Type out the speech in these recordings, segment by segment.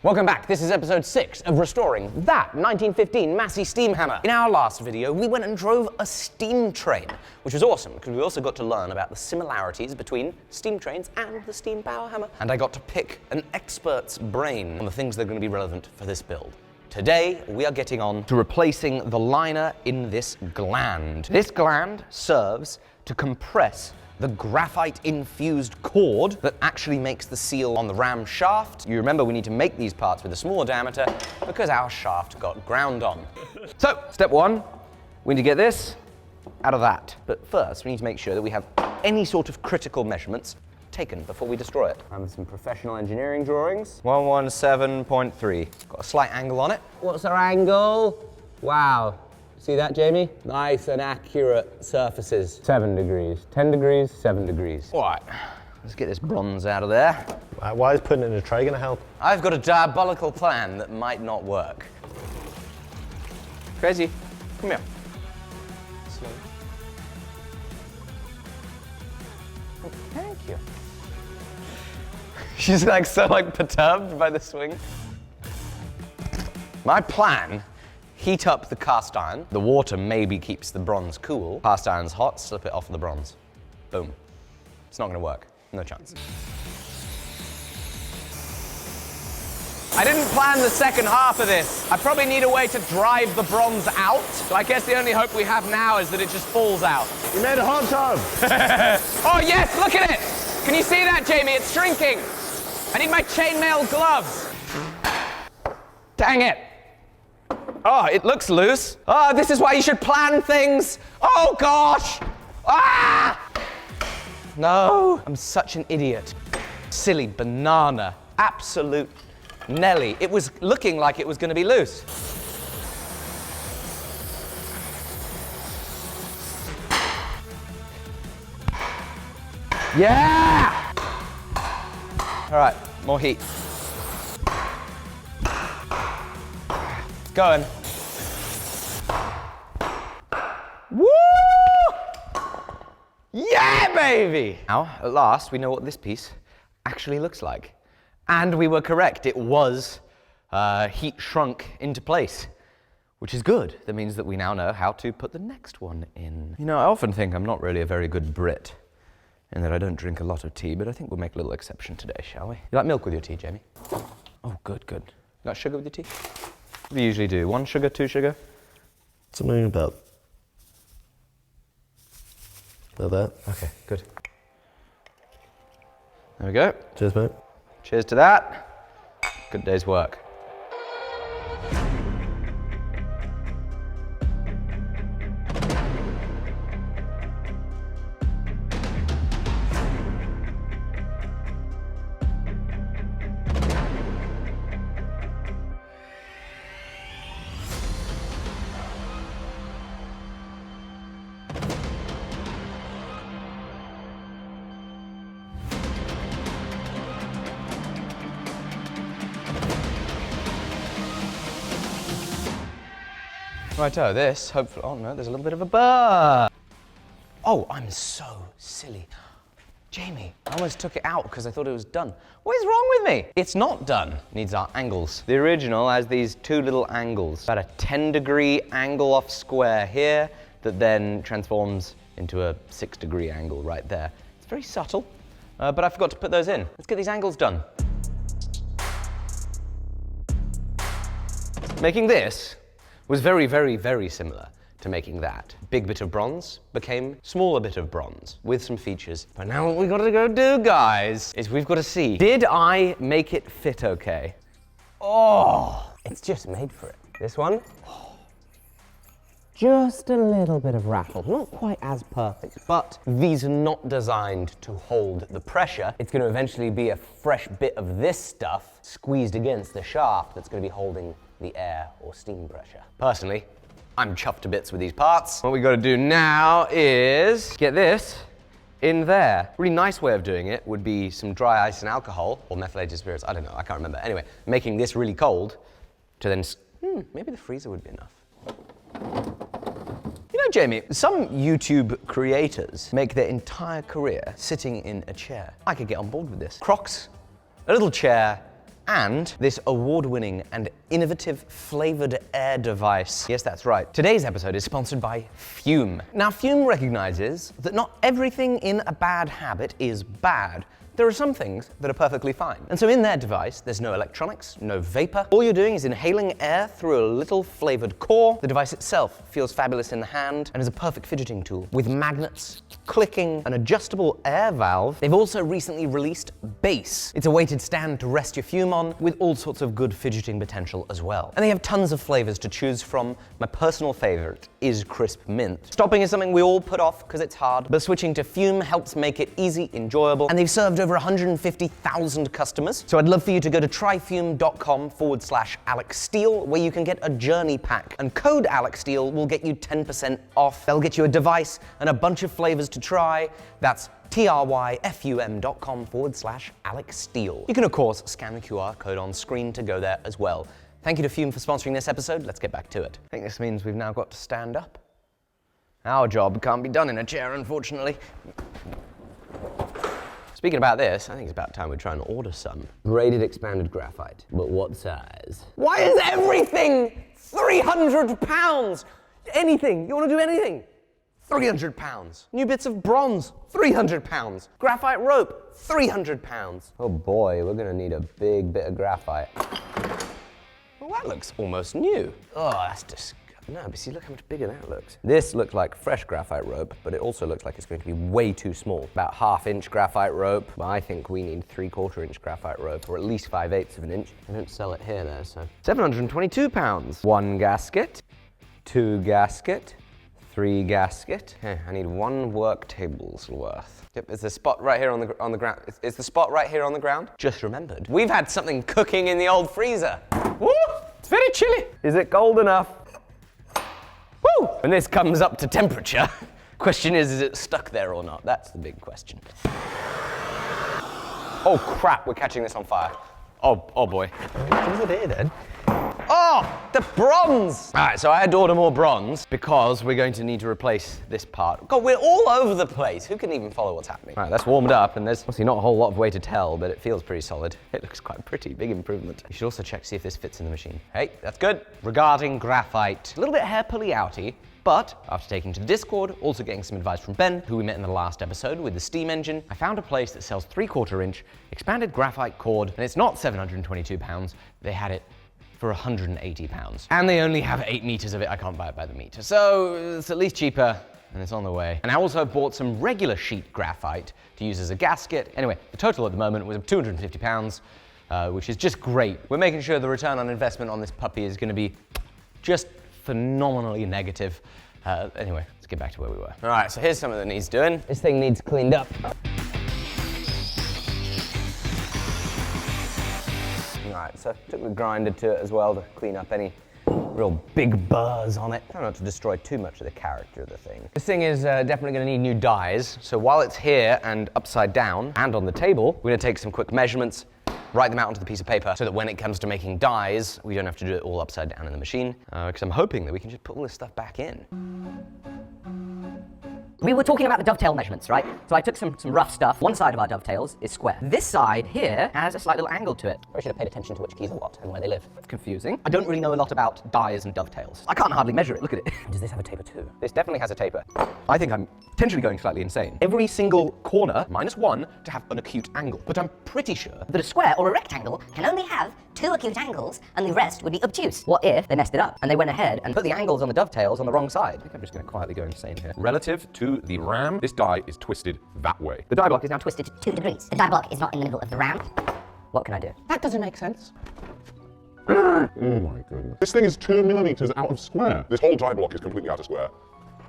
Welcome back. This is episode 6 of restoring that 1915 Massey steam hammer. In our last video, we went and drove a steam train, which was awesome because we also got to learn about the similarities between steam trains and the steam power hammer. And I got to pick an expert's brain on the things that are going to be relevant for this build. Today, we are getting on to replacing the liner in this gland. This gland serves to compress the graphite-infused cord that actually makes the seal on the ram shaft. You remember we need to make these parts with a smaller diameter because our shaft got ground on. So, step 1, we need to get this out of that. But first, we need to make sure that we have any sort of critical measurements taken before we destroy it. I have some professional engineering drawings. 117.3. Got a slight angle on it. What's our angle? Wow. See that, Jamie? Nice and accurate surfaces. 7 degrees, 10 degrees, 7 degrees. All right, let's get this bronze out of there. Why is putting it in a tray gonna help? I've got a diabolical plan that might not work. Crazy, come here. Slowly. Oh, thank you. She's so perturbed by the swing. My plan: heat up the cast iron. The water maybe keeps the bronze cool. Cast iron's hot, slip it off the bronze. Boom. It's not gonna work. No chance. I didn't plan the second half of this. I probably need a way to drive the bronze out. So I guess the only hope we have now is that it just falls out. You made a hot tub! Oh yes, look at it! Can you see that, Jamie? It's shrinking. I need my chainmail gloves. Dang it. Oh, it looks loose. Oh, this is why you should plan things. Oh, gosh. Ah! No, I'm such an idiot. Silly banana. Absolute Nelly. It was looking like it was going to be loose. Yeah! All right, more heat. Going. Woo! Yeah, baby! Now, at last, we know what this piece actually looks like. And we were correct. It was heat shrunk into place, which is good. That means that we now know how to put the next one in. You know, I often think I'm not really a very good Brit, and that I don't drink a lot of tea, but I think we'll make a little exception today, shall we? You like milk with your tea, Jamie? Oh, good, good. You like sugar with your tea? What do you usually do? 1 sugar, 2 sugar? Something about that. Okay, good. There we go. Cheers, mate. Cheers to that. Good day's work. Righto, this, hopefully, oh no, there's a little bit of a burr. Oh, I'm so silly. Jamie, I almost took it out because I thought it was done. What is wrong with me? It's not done. Needs our angles. The original has these 2 little angles. About a 10-degree angle off square here that then transforms into a 6-degree angle right there. It's very subtle, but I forgot to put those in. Let's get these angles done. Making this was very, very, very similar to making that. Big bit of bronze became smaller bit of bronze with some features. But now what we gotta go do, guys, is we've got to see, did I make it fit okay? Oh, it's just made for it. This one, just a little bit of rattle. Not quite as perfect, but these are not designed to hold the pressure. It's gonna eventually be a fresh bit of this stuff squeezed against the shaft that's gonna be holding the air or steam pressure. Personally, I'm chuffed to bits with these parts. What we gotta do now is get this in there. Really nice way of doing it would be some dry ice and alcohol, or methylated spirits, I don't know, I can't remember. Anyway, making this really cold to then, maybe the freezer would be enough. You know, Jamie, some YouTube creators make their entire career sitting in a chair. I could get on board with this. Crocs, a little chair, and this award-winning and innovative flavored air device. Yes, that's right. Today's episode is sponsored by Fum. Now, Fum recognizes that not everything in a bad habit is bad. There are some things that are perfectly fine. And so in their device, there's no electronics, no vapor. All you're doing is inhaling air through a little flavored core. The device itself feels fabulous in the hand and is a perfect fidgeting tool with magnets, clicking, an adjustable air valve. They've also recently released Bass. It's a weighted stand to rest your Fum on with all sorts of good fidgeting potential as well. And they have tons of flavors to choose from. My personal favorite is crisp mint. Stopping is something we all put off because it's hard, but switching to Fum helps make it easy, enjoyable, and they've served over 150,000 customers. So I'd love for you to go to tryfum.com/Alec Steele, where you can get a journey pack. And code Alec Steele will get you 10% off. They'll get you a device and a bunch of flavors to try. That's tryfum.com/Alec Steele. You can, of course, scan the QR code on screen to go there as well. Thank you to Fum for sponsoring this episode. Let's get back to it. I think this means we've now got to stand up. Our job can't be done in a chair, unfortunately. Speaking about this, I think it's about time we try and order some. Braided expanded graphite. But what size? Why is everything £300? Anything. You want to do anything? £300. New bits of bronze, £300. Graphite rope, £300. Oh boy, we're gonna need a big bit of graphite. Well, that looks almost new. Oh, that's disgusting. No, but see, look how much bigger that looks. This looks like fresh graphite rope, but it also looks like it's going to be way too small. About 1/2 inch graphite rope. But I think we need 3/4 inch graphite rope, or at least 5/8 of an inch. They don't sell it here, though, so. £722. 1 gasket, 2 gasket, 3 gasket. I need 1 work table's worth. Yep, is the spot right here on the ground? Is the spot right here on the ground? Just remembered. We've had something cooking in the old freezer. Woo! It's very chilly. Is it cold enough? Woo! When this comes up to temperature, question is it stuck there or not? That's the big question. Oh crap, we're catching this on fire. Oh boy. What is it here then? Oh, the bronze! All right, so I had to order more bronze because we're going to need to replace this part. God, we're all over the place. Who can even follow what's happening? All right, that's warmed up, and there's obviously not a whole lot of way to tell, but it feels pretty solid. It looks quite pretty, big improvement. You should also check, see if this fits in the machine. Hey, that's good. Regarding graphite, a little bit hair pulley outy, but after taking to the Discord, also getting some advice from Ben, who we met in the last episode with the steam engine, I found a place that sells 3/4 inch expanded graphite cord, and it's not £722, they had it for £180. And they only have 8 meters of it. I can't buy it by the meter. So it's at least cheaper, and it's on the way. And I also bought some regular sheet graphite to use as a gasket. Anyway, the total at the moment was £250, which is just great. We're making sure the return on investment on this puppy is gonna be just phenomenally negative. Anyway, let's get back to where we were. All right, so here's something that needs doing. This thing needs cleaned up. Alright, so took the grinder to it as well to clean up any real big burrs on it. Try not to destroy too much of the character of the thing. This thing is definitely going to need new dies, so while it's here and upside down and on the table, we're going to take some quick measurements, write them out onto the piece of paper so that when it comes to making dies, we don't have to do it all upside down in the machine, because I'm hoping that we can just put all this stuff back in. We were talking about the dovetail measurements, right? So I took some rough stuff. One side of our dovetails is square. This side here has a slight little angle to it. I should have paid attention to which keys are what and where they live. Confusing. I don't really know a lot about dies and dovetails. I can't hardly measure it, look at it. Does this have a taper too? This definitely has a taper. I think I'm potentially going slightly insane. Every single corner, -1, to have an acute angle. But I'm pretty sure that a square or a rectangle can only have 2 acute angles and the rest would be obtuse. What if they messed it up and they went ahead and put the angles on the dovetails on the wrong side? I think I'm just going to quietly go insane here. Relative to the ram, this die is twisted that way. The die block is now twisted to 2 degrees. The die block is not in the middle of the ram. What can I do? That doesn't make sense. Oh my goodness. This thing is 2 millimeters out of square. This whole die block is completely out of square.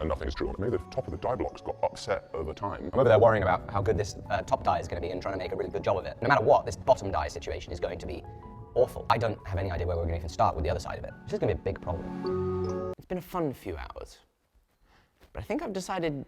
And nothing is true. Maybe the top of the die blocks got upset over time. I'm over there worrying about how good this top die is going to be and trying to make a really good job of it. No matter what, this bottom die situation is going to be awful. I don't have any idea where we're going to even start with the other side of it. This is going to be a big problem. It's been a fun few hours. But I think I've decided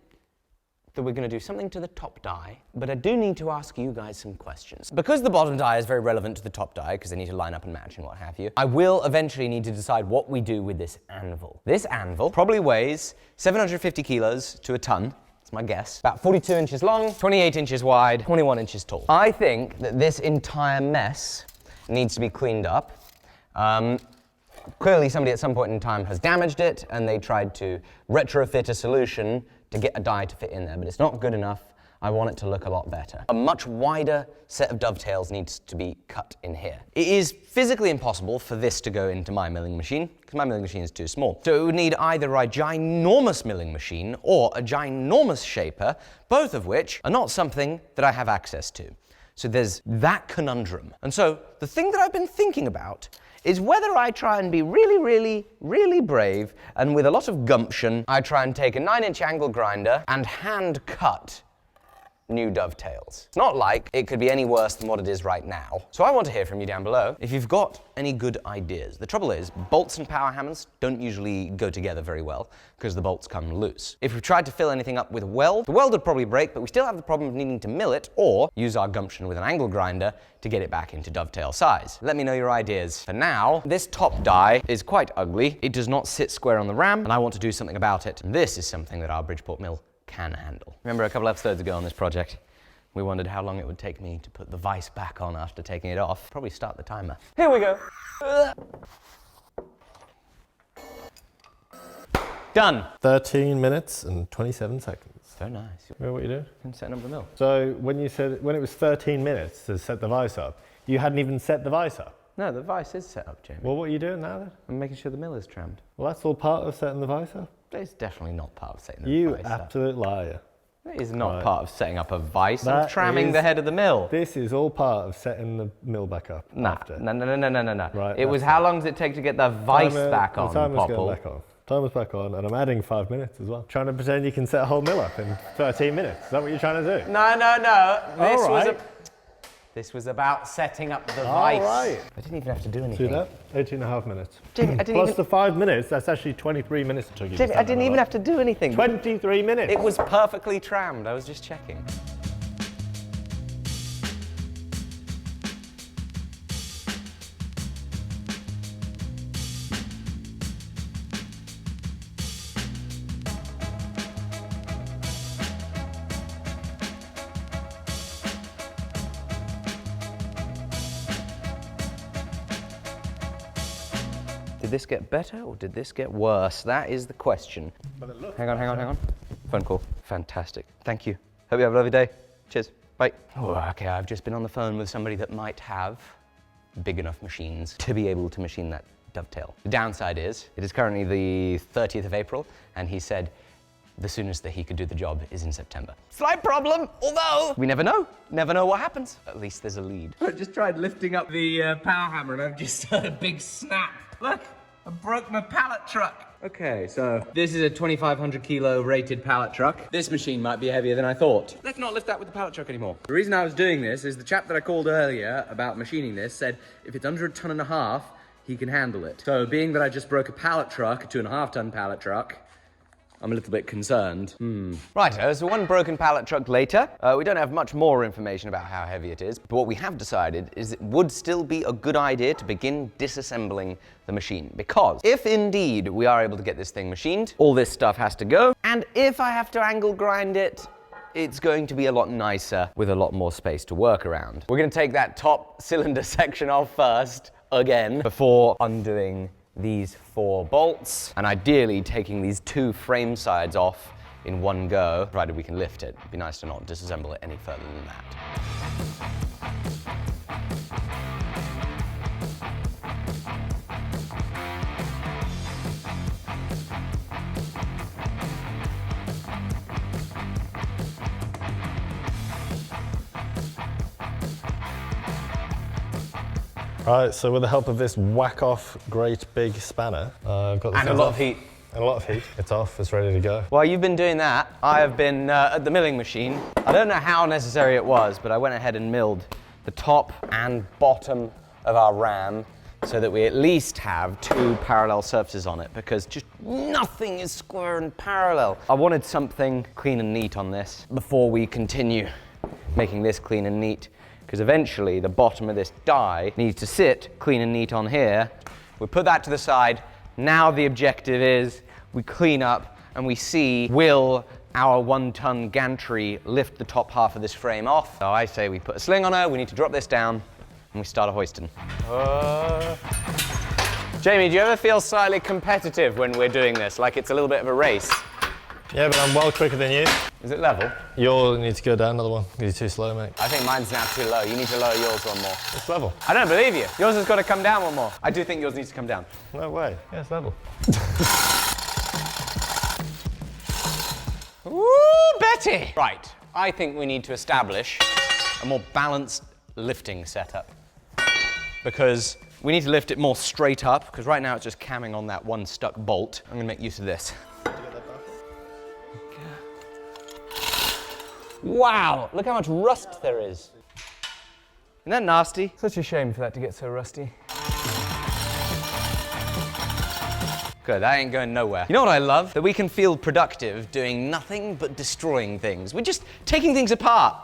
that we're going to do something to the top die, but I do need to ask you guys some questions. Because the bottom die is very relevant to the top die, because they need to line up and match and what have you, I will eventually need to decide what we do with this anvil. This anvil probably weighs 750 kilos to a ton. That's my guess. About 42 inches long, 28 inches wide, 21 inches tall. I think that this entire mess needs to be cleaned up. Clearly somebody at some point in time has damaged it and they tried to retrofit a solution to get a die to fit in there, but it's not good enough. I want it to look a lot better. A much wider set of dovetails needs to be cut in here. It is physically impossible for this to go into my milling machine, because my milling machine is too small. So it would need either a ginormous milling machine or a ginormous shaper, both of which are not something that I have access to. So there's that conundrum. And so the thing that I've been thinking about is whether I try and be really, really, really brave, and with a lot of gumption, I try and take a 9-inch angle grinder and hand cut new dovetails. It's not like it could be any worse than what it is right now. So I want to hear from you down below if you've got any good ideas. The trouble is, bolts and power hammers don't usually go together very well because the bolts come loose. If we tried to fill anything up with weld, the weld would probably break, but we still have the problem of needing to mill it or use our gumption with an angle grinder to get it back into dovetail size. Let me know your ideas. For now, this top die is quite ugly. It does not sit square on the ram, and I want to do something about it. This is something that our Bridgeport mill can handle. Remember a couple episodes ago on this project, we wondered how long it would take me to put the vise back on after taking it off. Probably start the timer. Here we go. Done. 13 minutes and 27 seconds. Very nice. You know what you do? I'm setting up the mill. So when you said, when it was 13 minutes to set the vise up, you hadn't even set the vise up? No, the vise is set up, Jamie. Well, what are you doing now then? I'm making sure the mill is trammed. Well, that's all part of setting the vise up. It's definitely not part of setting the You vise up. absolute liar. It is not Right. part of setting up a vise. I'm That tramming is- the head of the mill. This is all part of setting the mill back up after. No. Right, It was that's how long does it take to get the vise back on, The timer's Popple? going back on. Timer's back on, and I'm adding 5 minutes as well. Trying to pretend you can set a whole mill up in 13 minutes. Is that what you're trying to do? No. All This was about setting up the All vise. right. I didn't even have to do anything. See that? 18.5 minutes. Jamie, I didn't Plus even... the 5 minutes, that's actually 23 minutes it took you to Jamie, set I didn't that even up. have to do anything. 23 minutes! It was perfectly trammed. I was just checking. Did this get better or did this get worse? That is the question. Hang on. Phone call. Fantastic. Thank you. Hope you have a lovely day. Cheers. Bye. Oh, okay, I've just been on the phone with somebody that might have big enough machines to be able to machine that dovetail. The downside is, it is currently the 30th of April, and he said the soonest that he could do the job is in September. Slight problem, although we never know. Never know what happens. At least there's a lead. I just tried lifting up the power hammer and I've just heard a big snap. Look, I broke my pallet truck. Okay, so this is a 2,500 kilo rated pallet truck. This machine might be heavier than I thought. Let's not lift that with the pallet truck anymore. The reason I was doing this is the chap that I called earlier about machining this said if it's under 1.5 tons, he can handle it. So being that I just broke a pallet truck, a 2.5 ton pallet truck, I'm a little bit concerned. Right, so one broken pallet truck later. We don't have much more information about how heavy it is, but what we have decided is it would still be a good idea to begin disassembling the machine, because if indeed we are able to get this thing machined, all this stuff has to go, and if I have to angle grind it, it's going to be a lot nicer with a lot more space to work around. We're going to take that top cylinder section off first, again, before undoing these 4 bolts, and ideally taking these 2 frame sides off in one go, provided we can lift it. It'd be nice to not disassemble it any further than that. Right, so with the help of this whack-off great big spanner, I've got the And a things lot off. of heat. And a lot of heat. It's off, it's ready to go. While you've been doing that, I have been at the milling machine. I don't know how necessary it was, but I went ahead and milled the top and bottom of our ram so that we at least have 2 parallel surfaces on it, because just nothing is square and parallel. I wanted something clean and neat on this before we continue making this clean and neat, because eventually the bottom of this die needs to sit clean and neat on here. We put that to the side. Now the objective is we clean up and we see, will our 1-ton gantry lift the top half of this frame off? So I say we put a sling on her, we need to drop this down, And we start hoisting. Jamie, do you ever feel slightly competitive when we're doing this? Like it's a little bit of a race? Yeah, but I'm well quicker than you. Is it level? You'll need to go down another one. You're too slow, mate. I think mine's now too low. You need to lower yours one more. It's level. I don't believe you. Yours has got to come down one more. I do think yours needs to come down. No way. Yeah, it's level. Woo, Betty! Right, I think we need to establish a more balanced lifting setup. Because we need to lift it more straight up, because right now it's just camming on that one stuck bolt. I'm gonna make use of this. Wow, look how much rust there is. Isn't that nasty? Such a shame for that to get so rusty. Good, that ain't going nowhere. You know what I love? That we can feel productive doing nothing but destroying things. We're just taking things apart.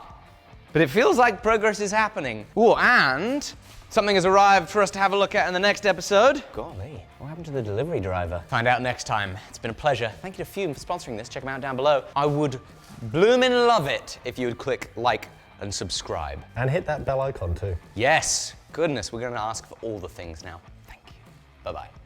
But it feels like progress is happening. Ooh, and something has arrived for us to have a look at in the next episode. Golly, what happened to the delivery driver? Find out next time. It's been a pleasure. Thank you to Fum for sponsoring this. Check them out down below. I would bloomin' love it if you would click like and subscribe. And hit that bell icon too. Yes, goodness, we're gonna ask for all the things now. Thank you. Bye-bye.